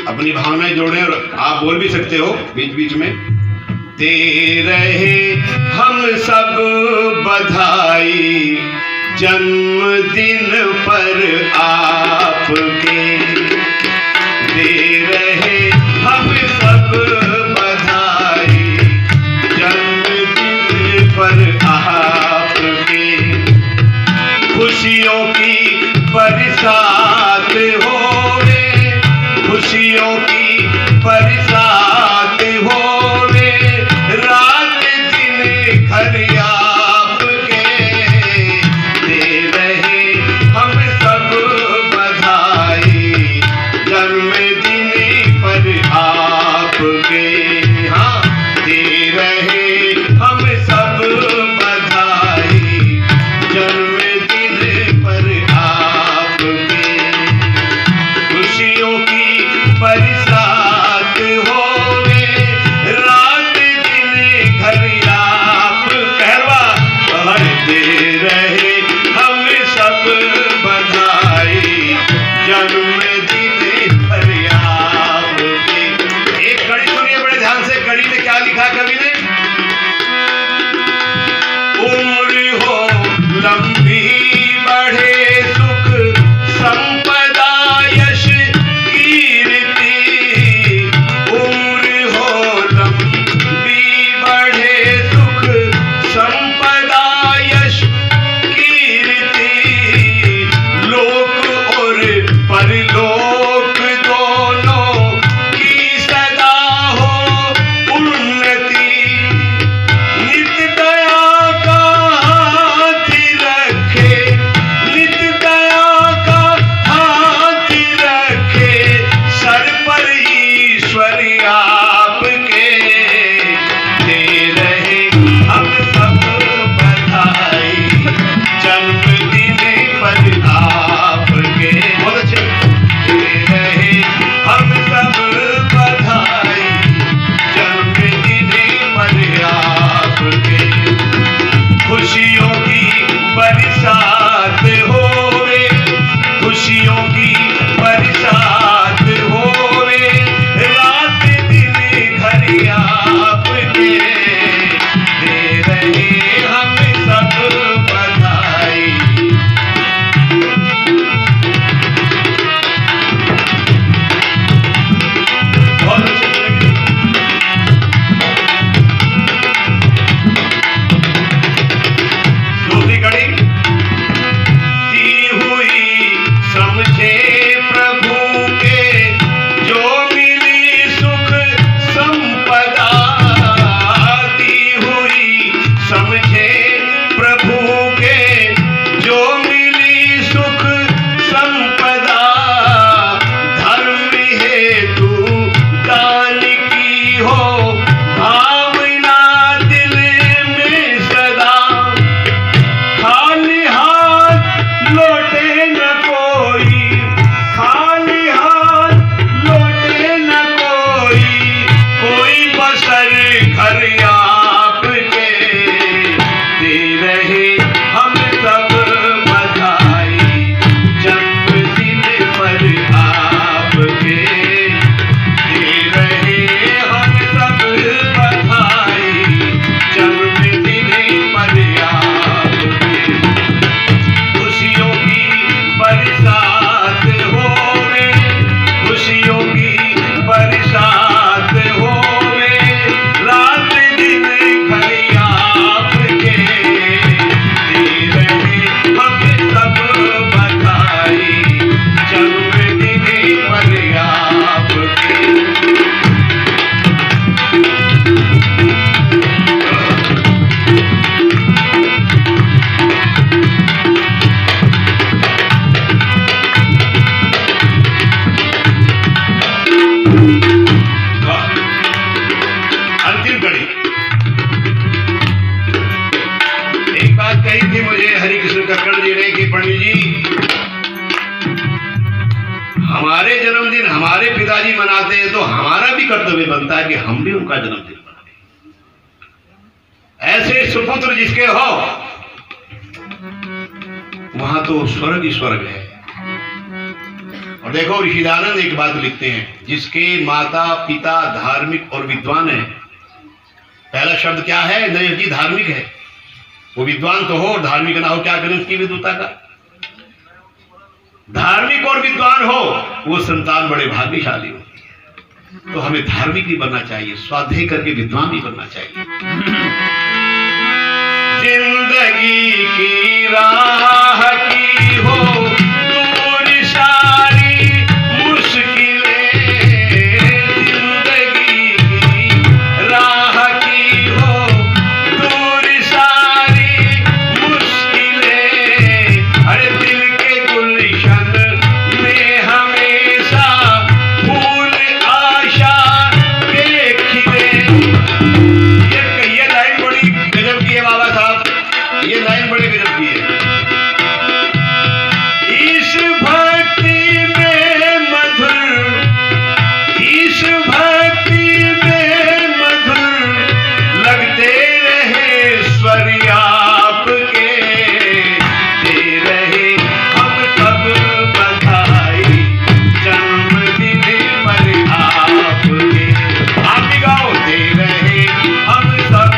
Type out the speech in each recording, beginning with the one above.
अपनी भावनाएं जोड़ें और आप बोल भी सकते हो बीच बीच में। दे रहे हम सब बधाई जन्मदिन पर आपके, दे रहे हम सब बधाई जन्मदिन पर आपके। खुशियों की बरसात होवे, खुशियों की बरसात होवे, रात दिन घर आपके। दे रहे हम सब बधाई जन्मदिन पर आपके। हाँ, दे रहे हम सब बधाई जन्मदिन पर आपके। खुशियों की बरसात होवे, रात दिन घर आप कहवा। और दे रहे हम सब बधाई जन्मदिन पर आपके। एक कड़ी सुनिए बड़े ध्यान से, कड़ी में क्या लिखा कवि ने? उम्र हो लंबी बढ़े सुख संपदा यश कीर्ति, उम्र हो लंबी बढ़े सुख संपदा यश कीर्ति, लोक और परलोक दोनों की सदा हो उन्नति। नित दया का हाथ रखे, नित दया का हाथ रखे, सर पर ईश्वर आपके। दे रहे हम सब बधाई जन्मदिन पर आपके। बहुत अच्छे। दे रहे हम सब बधाई जन्मदिन पर आपके। खुशियों की बरसात होवे, खुशियों की बरसात होवे, रात दिन घर आपके। दे रहे हम सब बधाई। बहुत अच्छे लगे। दूसरी कड़ी। दी हुई समझे प्रभु के जो मिली सुख संपदा, दी हुई समझे प्रभु के जो मिली सुख संपदा, धर्म हेतु दान की हो भावना दिल में सदा। खाली हाथ लौटे न कोई, खाली हाथ लौटे न कोई बसर घर आपके। दे रहे हम सब बधाई जन्मदिन पर आपके। दे रहे हम सब बधाई जन्मदिन पर आपके। खुशियों की बरसात होवे, खुशियों की बरसात होवे, रात दिन घर आपके। दे रहे हम सब बधाई जन्मदिन पर आपके। अंतिम कड़ी। एक बात कही थी मुझे हरिकृष्ण कक्कड़ जी ने कि पंडित जी, हमारे जन्मदिन हमारे पिताजी मनाते हैं तो हमारा भी कर्तव्य बनता है कि हम भी उनका जन्मदिन मनाएं। ऐसे सुपुत्र जिसके हो वहां तो स्वर्ग ही स्वर्ग है। और देखो ऋषिदानंद एक बात लिखते हैं, जिसके माता पिता धार्मिक और विद्वान है। पहला शब्द क्या है? नरेश जी धार्मिक है। वो विद्वान तो हो, धार्मिक ना हो, क्या करें उसकी विद्वता का। धार्मिक और विद्वान हो वो संतान बड़े भाग्यशाली होती है। तो हमें धार्मिक भी बनना चाहिए, स्वाध्याय करके विद्वान भी बनना चाहिए। जिंदगी की राह की हो दूर सारी मुश्किलें, जिंदगी की राह की हो दूर सारी मुश्किलें, अरे दिल के गुलशन में हमेशा फूल आशा के खिले। ये लाइन बड़ी गजब की है बाबा साहब, ये लाइन बड़ी गजब की है। इस भक्ति में मधुर, इस भक्ति में मधुर लगते रहे स्वर आपके, दे रहे हम सब बधाई जन्मदिन पर आपके। आप भी गाओ, दे रहे हम सब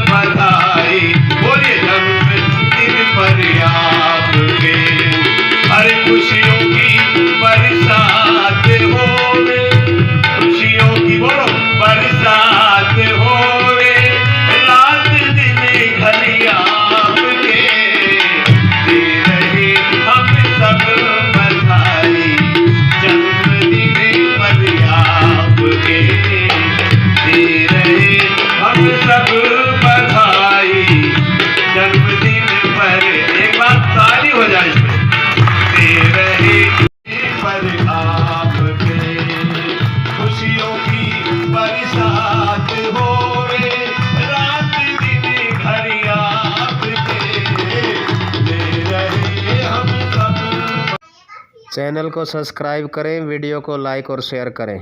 बधाई, बोलिए जन्मदिन पर आपके। हर खुशियों की बरसात होवे, खुशियों की बोलो बरसात होवे, रात दिन घड़ी आपके, दे रहे हम सब बधाई जन्मदिन पर आपके, दे रहे हम सब बधाई जन्मदिन पर। एक बात ताली हो जाए इसमें, दे रहे पर आपके, खुशियों की बरसात होवे, रात दिन घड़ी आपके, दे रहे हम सब। चैनल को सब्सक्राइब करें, वीडियो को लाइक और शेयर करें।